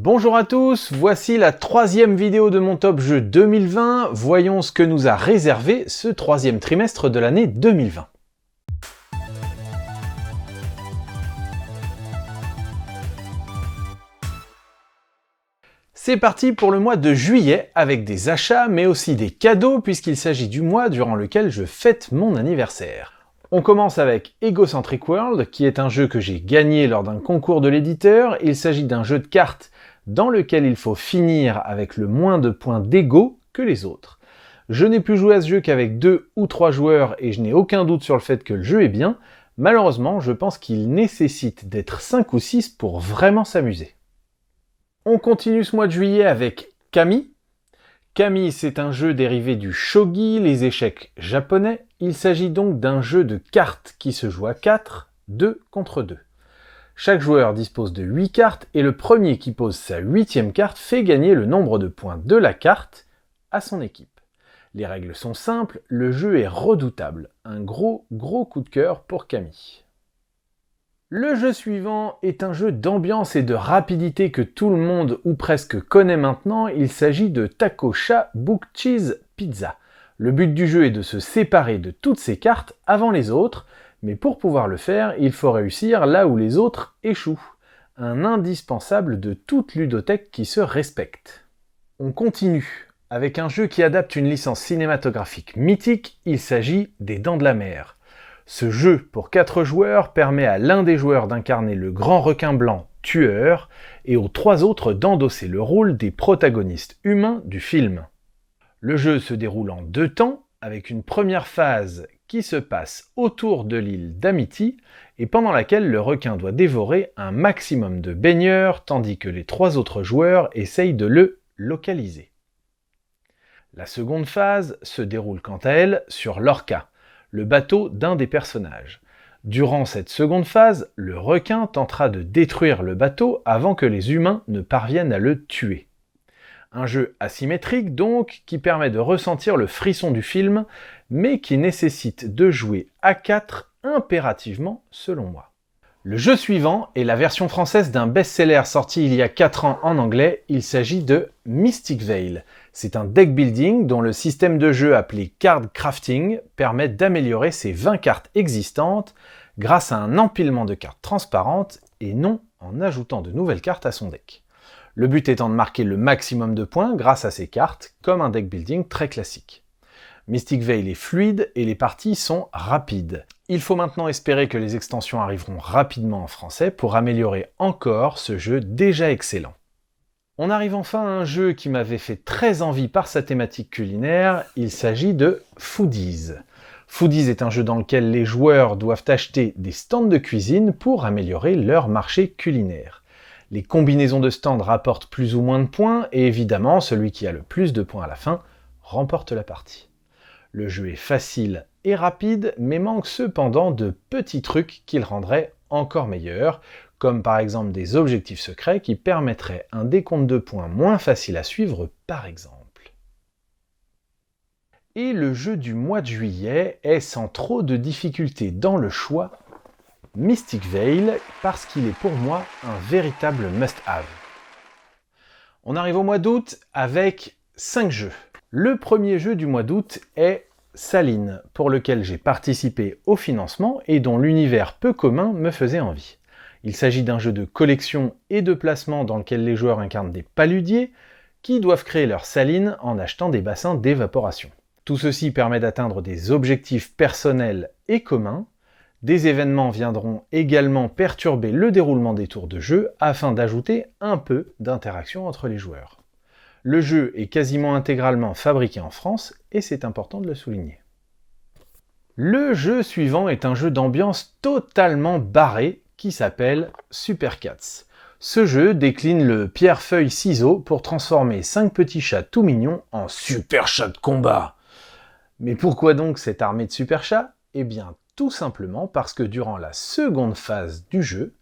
Bonjour à tous, voici la troisième vidéo de mon top jeu 2020. Voyons ce que nous a réservé ce troisième trimestre de l'année 2020. C'est parti pour le mois de juillet avec des achats mais aussi des cadeaux puisqu'il s'agit du mois durant lequel je fête mon anniversaire. On commence avec Egocentric World qui est un jeu que j'ai gagné lors d'un concours de l'éditeur. Il s'agit d'un jeu de cartes dans lequel il faut finir avec le moins de points d'ego que les autres. Je n'ai pu jouer à ce jeu qu'avec 2 ou 3 joueurs et je n'ai aucun doute sur le fait que le jeu est bien. Malheureusement, je pense qu'il nécessite d'être 5 ou 6 pour vraiment s'amuser. On continue ce mois de juillet avec Kami. Kami, c'est un jeu dérivé du shogi, les échecs japonais. Il s'agit donc d'un jeu de cartes qui se joue à 4, 2 contre 2. Chaque joueur dispose de 8 cartes et le premier qui pose sa 8e carte fait gagner le nombre de points de la carte à son équipe. Les règles sont simples, le jeu est redoutable. Un gros coup de cœur pour Kami. Le jeu suivant est un jeu d'ambiance et de rapidité que tout le monde ou presque connaît maintenant. Il s'agit de Taco-Sha Book Cheese Pizza. Le but du jeu est de se séparer de toutes ses cartes avant les autres, mais pour pouvoir le faire, il faut réussir là où les autres échouent. Un indispensable de toute ludothèque qui se respecte. On continue avec un jeu qui adapte une licence cinématographique mythique, il s'agit des Dents de la Mer. Ce jeu pour 4 joueurs permet à l'un des joueurs d'incarner le grand requin blanc tueur et aux 3 autres d'endosser le rôle des protagonistes humains du film. Le jeu se déroule en 2 temps, avec une première phase qui se passe autour de l'île d'Amity et pendant laquelle le requin doit dévorer un maximum de baigneurs tandis que les 3 autres joueurs essayent de le localiser. La seconde phase se déroule quant à elle sur l'Orca, le bateau d'un des personnages. Durant cette seconde phase, le requin tentera de détruire le bateau avant que les humains ne parviennent à le tuer. Un jeu asymétrique donc, qui permet de ressentir le frisson du film, mais qui nécessite de jouer à 4 impérativement selon moi. Le jeu suivant est la version française d'un best-seller sorti il y a 4 ans en anglais, il s'agit de Mystic Vale. C'est un deck building dont le système de jeu appelé card crafting permet d'améliorer ses 20 cartes existantes grâce à un empilement de cartes transparentes et non en ajoutant de nouvelles cartes à son deck. Le but étant de marquer le maximum de points grâce à ces cartes, comme un deck building très classique. Mystic Vale est fluide et les parties sont rapides. Il faut maintenant espérer que les extensions arriveront rapidement en français pour améliorer encore ce jeu déjà excellent. On arrive enfin à un jeu qui m'avait fait très envie par sa thématique culinaire, il s'agit de Foodies. Foodies est un jeu dans lequel les joueurs doivent acheter des stands de cuisine pour améliorer leur marché culinaire. Les combinaisons de stands rapportent plus ou moins de points et évidemment celui qui a le plus de points à la fin remporte la partie. Le jeu est facile et rapide mais manque cependant de petits trucs qui le rendraient encore meilleur, comme par exemple des objectifs secrets qui permettraient un décompte de points moins facile à suivre par exemple. Et le jeu du mois de juillet est sans trop de difficultés dans le choix, Mystic Vale, parce qu'il est pour moi un véritable must-have. On arrive au mois d'août avec 5 jeux. Le premier jeu du mois d'août est Saline, pour lequel j'ai participé au financement et dont l'univers peu commun me faisait envie. Il s'agit d'un jeu de collection et de placement dans lequel les joueurs incarnent des paludiers qui doivent créer leur saline en achetant des bassins d'évaporation. Tout ceci permet d'atteindre des objectifs personnels et communs. Des événements viendront également perturber le déroulement des tours de jeu afin d'ajouter un peu d'interaction entre les joueurs. Le jeu est quasiment intégralement fabriqué en France et c'est important de le souligner. Le jeu suivant est un jeu d'ambiance totalement barré qui s'appelle Super Cats. Ce jeu décline le pierre-feuille-ciseau pour transformer 5 petits chats tout mignons en super chats de combat. Mais pourquoi donc cette armée de super chats ? Eh bien, tout simplement parce que durant la seconde phase du jeu,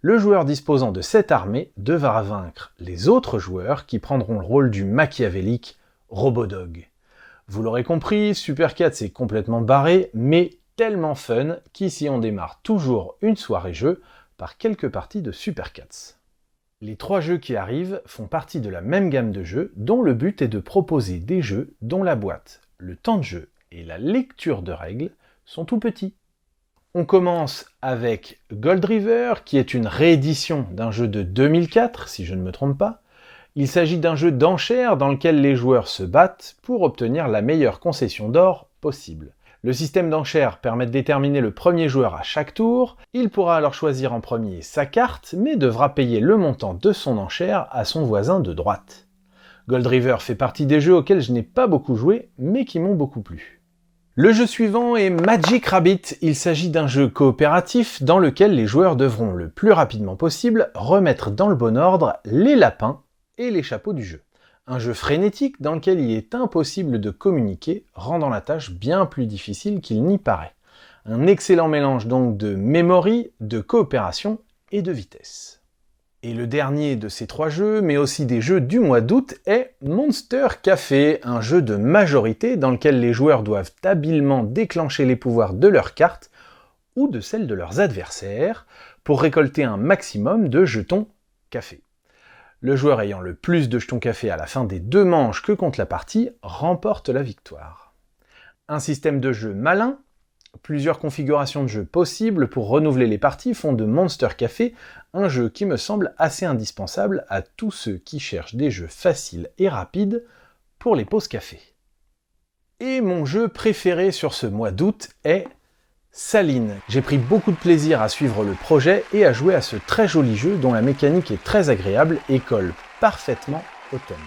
le joueur disposant de cette armée devra vaincre les autres joueurs qui prendront le rôle du machiavélique Robodog. Vous l'aurez compris, Super Cats est complètement barré, mais tellement fun qu'ici on démarre toujours une soirée jeu par quelques parties de Super Cats. Les 3 jeux qui arrivent font partie de la même gamme de jeux dont le but est de proposer des jeux dont la boîte, le temps de jeu et la lecture de règles sont tout petits. On commence avec Gold River, qui est une réédition d'un jeu de 2004, si je ne me trompe pas. Il s'agit d'un jeu d'enchères dans lequel les joueurs se battent pour obtenir la meilleure concession d'or possible. Le système d'enchères permet de déterminer le premier joueur à chaque tour. Il pourra alors choisir en premier sa carte, mais devra payer le montant de son enchère à son voisin de droite. Gold River fait partie des jeux auxquels je n'ai pas beaucoup joué, mais qui m'ont beaucoup plu. Le jeu suivant est Magic Rabbit. Il s'agit d'un jeu coopératif dans lequel les joueurs devront le plus rapidement possible remettre dans le bon ordre les lapins et les chapeaux du jeu. Un jeu frénétique dans lequel il est impossible de communiquer, rendant la tâche bien plus difficile qu'il n'y paraît. Un excellent mélange donc de memory, de coopération et de vitesse. Et le dernier de ces 3 jeux, mais aussi des jeux du mois d'août, est Monster Café, un jeu de majorité dans lequel les joueurs doivent habilement déclencher les pouvoirs de leurs cartes ou de celles de leurs adversaires pour récolter un maximum de jetons café. Le joueur ayant le plus de jetons café à la fin des 2 manches que compte la partie remporte la victoire. Un système de jeu malin, plusieurs configurations de jeu possibles pour renouveler les parties font de Monster Café un jeu qui me semble assez indispensable à tous ceux qui cherchent des jeux faciles et rapides pour les pauses café. Et mon jeu préféré sur ce mois d'août est Saline. J'ai pris beaucoup de plaisir à suivre le projet et à jouer à ce très joli jeu dont la mécanique est très agréable et colle parfaitement au thème.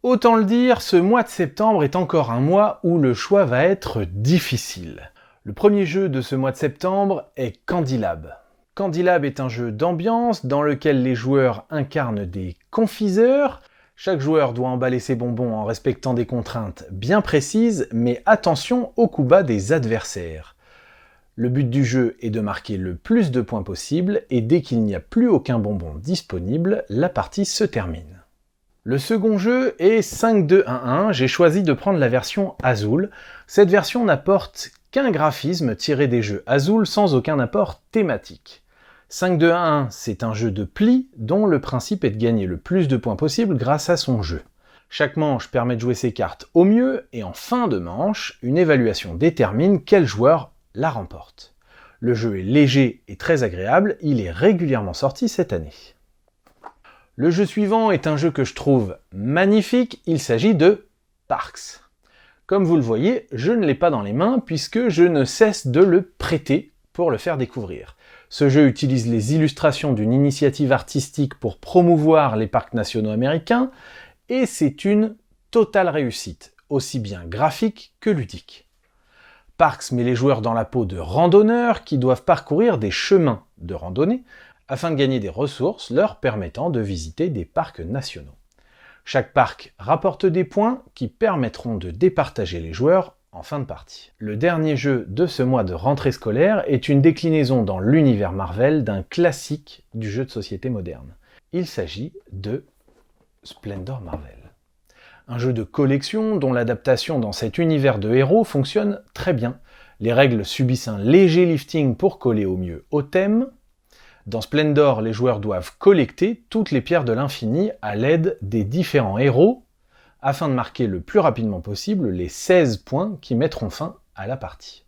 Autant le dire, ce mois de septembre est encore un mois où le choix va être difficile. Le premier jeu de ce mois de septembre est Candylab. Candylab est un jeu d'ambiance dans lequel les joueurs incarnent des confiseurs. Chaque joueur doit emballer ses bonbons en respectant des contraintes bien précises, mais attention au coup bas des adversaires. Le but du jeu est de marquer le plus de points possible, et dès qu'il n'y a plus aucun bonbon disponible, la partie se termine. Le second jeu est 5-2-1-1, j'ai choisi de prendre la version Azul. Cette version n'apporte qu'un graphisme tiré des jeux Azul sans aucun apport thématique. 5-2-1-1, c'est un jeu de pli dont le principe est de gagner le plus de points possible grâce à son jeu. Chaque manche permet de jouer ses cartes au mieux, et en fin de manche, une évaluation détermine quel joueur la remporte. Le jeu est léger et très agréable, il est régulièrement sorti cette année. Le jeu suivant est un jeu que je trouve magnifique, il s'agit de Parks. Comme vous le voyez, je ne l'ai pas dans les mains puisque je ne cesse de le prêter pour le faire découvrir. Ce jeu utilise les illustrations d'une initiative artistique pour promouvoir les parcs nationaux américains et c'est une totale réussite, aussi bien graphique que ludique. Parks met les joueurs dans la peau de randonneurs qui doivent parcourir des chemins de randonnée afin de gagner des ressources leur permettant de visiter des parcs nationaux. Chaque parc rapporte des points qui permettront de départager les joueurs en fin de partie. Le dernier jeu de ce mois de rentrée scolaire est une déclinaison dans l'univers Marvel d'un classique du jeu de société moderne. Il s'agit de Splendor Marvel. Un jeu de collection dont l'adaptation dans cet univers de héros fonctionne très bien. Les règles subissent un léger lifting pour coller au mieux au thème. Dans Splendor, les joueurs doivent collecter toutes les pierres de l'infini à l'aide des différents héros afin de marquer le plus rapidement possible les 16 points qui mettront fin à la partie.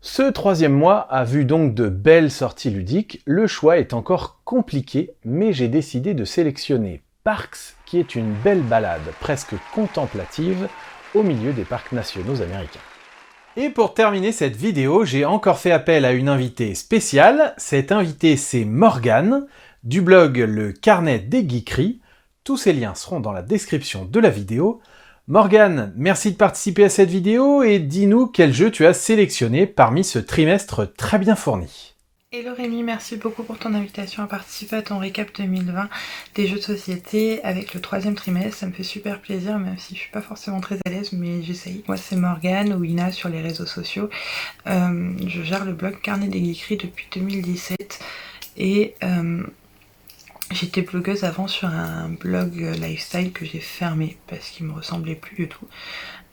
Ce troisième mois a vu donc de belles sorties ludiques. Le choix est encore compliqué, mais j'ai décidé de sélectionner Parks, qui est une belle balade presque contemplative au milieu des parcs nationaux américains. Et pour terminer cette vidéo, j'ai encore fait appel à une invitée spéciale. Cette invitée, c'est Morgane, du blog Le Carnet des Geekeries. Tous ces liens seront dans la description de la vidéo. Morgane, merci de participer à cette vidéo et dis-nous quel jeu tu as sélectionné parmi ce trimestre très bien fourni. Hello Rémi, merci beaucoup pour ton invitation à participer à ton récap 2020 des jeux de société avec le 3e trimestre. Ça me fait super plaisir, même si je suis pas forcément très à l'aise, mais j'essaye. Moi c'est Morgane ou Ina sur les réseaux sociaux. Je gère le blog Carnet des Geekeries depuis 2017 et J'étais blogueuse avant sur un blog lifestyle que j'ai fermé parce qu'il me ressemblait plus du tout.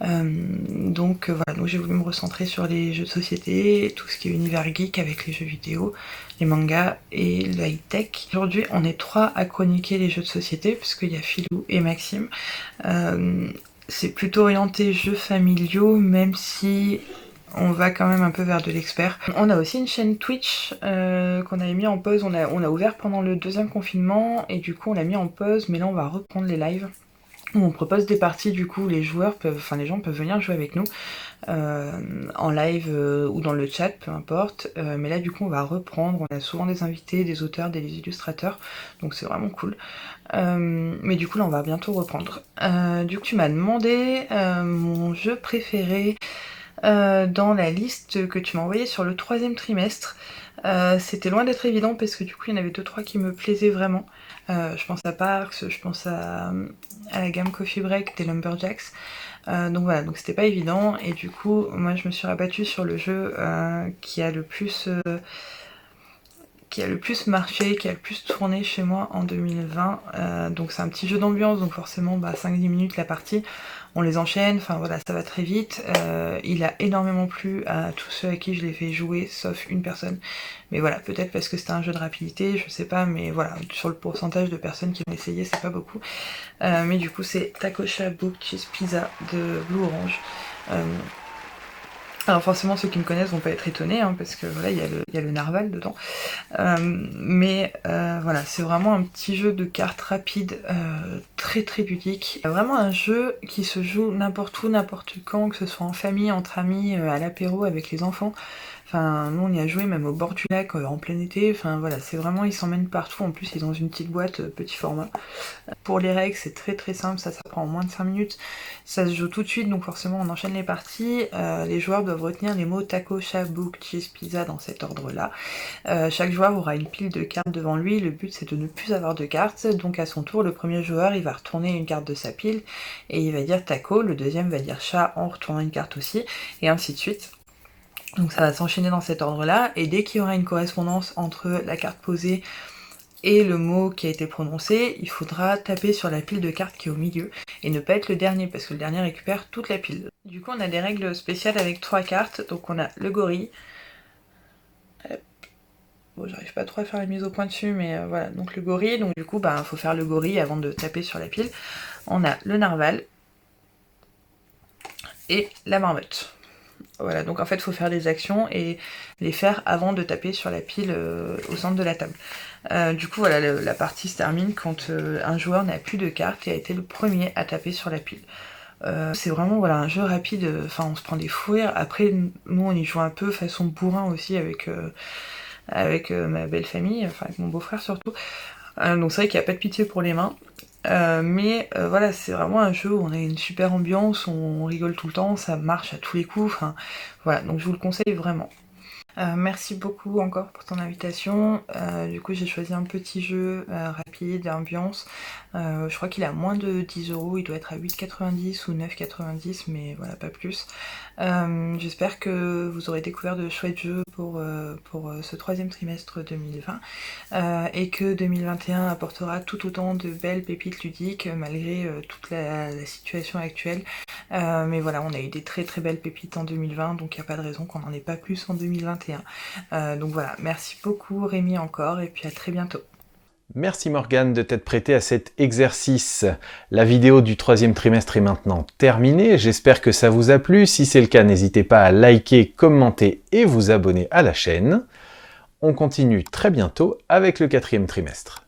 Donc voilà, donc j'ai voulu me recentrer sur les jeux de société, tout ce qui est univers geek avec les jeux vidéo, les mangas et le high-tech. Aujourd'hui, on est 3 à chroniquer les jeux de société puisqu'il y a Philou et Maxime. C'est plutôt orienté jeux familiaux, même si on va quand même un peu vers de l'expert. On a aussi une chaîne Twitch qu'on avait mis en pause, on a ouvert pendant le 2e confinement et du coup on l'a mis en pause, mais là on va reprendre les lives. On propose des parties, du coup les joueurs peuvent, enfin les gens peuvent venir jouer avec nous en live ou dans le chat, peu importe. Mais là du coup on va reprendre, on a souvent des invités, des auteurs, des illustrateurs, donc c'est vraiment cool. Mais du coup là on va bientôt reprendre. Du coup tu m'as demandé mon jeu préféré dans la liste que tu m'as envoyée sur le 3e trimestre. C'était loin d'être évident parce que du coup il y en avait 2-3 qui me plaisaient vraiment. Je pense à Parks, je pense à la gamme Coffee Break des Lumberjacks. Donc voilà, donc c'était pas évident et du coup moi je me suis rabattue sur le jeu qui a le plus marché, qui a le plus tourné chez moi en 2020. Donc c'est un petit jeu d'ambiance, donc forcément 5-10 minutes la partie, on les enchaîne, enfin voilà, ça va très vite. Il a énormément plu à tous ceux à qui je l'ai fait jouer, sauf une personne. Mais voilà, peut-être parce que c'était un jeu de rapidité, je sais pas, mais voilà, sur le pourcentage de personnes qui l'ont essayé, c'est pas beaucoup. Mais du coup c'est Takosha Book Cheese Pizza de Blue Orange. Alors forcément ceux qui me connaissent vont pas être étonnés parce que voilà il y a le narval dedans. Mais voilà, c'est vraiment un petit jeu de cartes rapide, très très ludique. Vraiment un jeu qui se joue n'importe où, n'importe quand, que ce soit en famille, entre amis, à l'apéro, avec les enfants. Enfin, nous on y a joué même au bord du lac, en plein été. Enfin voilà, c'est vraiment, ils s'emmènent partout. En plus, ils ont une petite boîte, petit format. Pour les règles, c'est très très simple, ça prend en moins de 5 minutes. Ça se joue tout de suite, donc forcément on enchaîne les parties. Les joueurs doivent retenir les mots taco, chat, book, cheese, pizza dans cet ordre-là. Chaque joueur aura une pile de cartes devant lui. Le but c'est de ne plus avoir de cartes. Donc à son tour, le premier joueur il va retourner une carte de sa pile et il va dire taco. Le deuxième va dire chat en retournant une carte aussi, et ainsi de suite. Donc ça va s'enchaîner dans cet ordre-là, et dès qu'il y aura une correspondance entre la carte posée et le mot qui a été prononcé, il faudra taper sur la pile de cartes qui est au milieu, et ne pas être le dernier, parce que le dernier récupère toute la pile. Du coup on a des règles spéciales avec 3 cartes, donc on a le gorille. Bon, j'arrive pas trop à faire la mise au point dessus, mais voilà, donc le gorille, donc du coup faut faire le gorille avant de taper sur la pile. On a le narval et la marmotte. Voilà, donc en fait il faut faire des actions et les faire avant de taper sur la pile au centre de la table. Du coup voilà, la partie se termine quand un joueur n'a plus de cartes et a été le premier à taper sur la pile. C'est vraiment voilà, un jeu rapide, enfin on se prend des fous rires. Après nous on y joue un peu façon bourrin aussi avec ma belle famille, enfin avec mon beau-frère surtout. Donc c'est vrai qu'il n'y a pas de pitié pour les mains. Mais voilà, c'est vraiment un jeu où on a une super ambiance, on rigole tout le temps, ça marche à tous les coups, enfin voilà, donc je vous le conseille vraiment. Merci beaucoup encore pour ton invitation. Du coup j'ai choisi un petit jeu rapide, ambiance. Je crois qu'il est à moins de 10 €, il doit être à 8,90 ou 9,90, mais voilà, pas plus. J'espère que vous aurez découvert de chouettes jeux pour ce 3e trimestre 2020 et que 2021 apportera tout autant de belles pépites ludiques malgré toute la situation actuelle. Mais voilà, on a eu des très très belles pépites en 2020, donc il n'y a pas de raison qu'on n'en ait pas plus en 2021. Donc voilà, merci beaucoup Rémi encore, et puis à très bientôt. Merci Morgane de t'être prêtée à cet exercice. La vidéo du 3e trimestre est maintenant terminée, j'espère que ça vous a plu. Si c'est le cas, n'hésitez pas à liker, commenter et vous abonner à la chaîne. On continue très bientôt avec le 4e trimestre.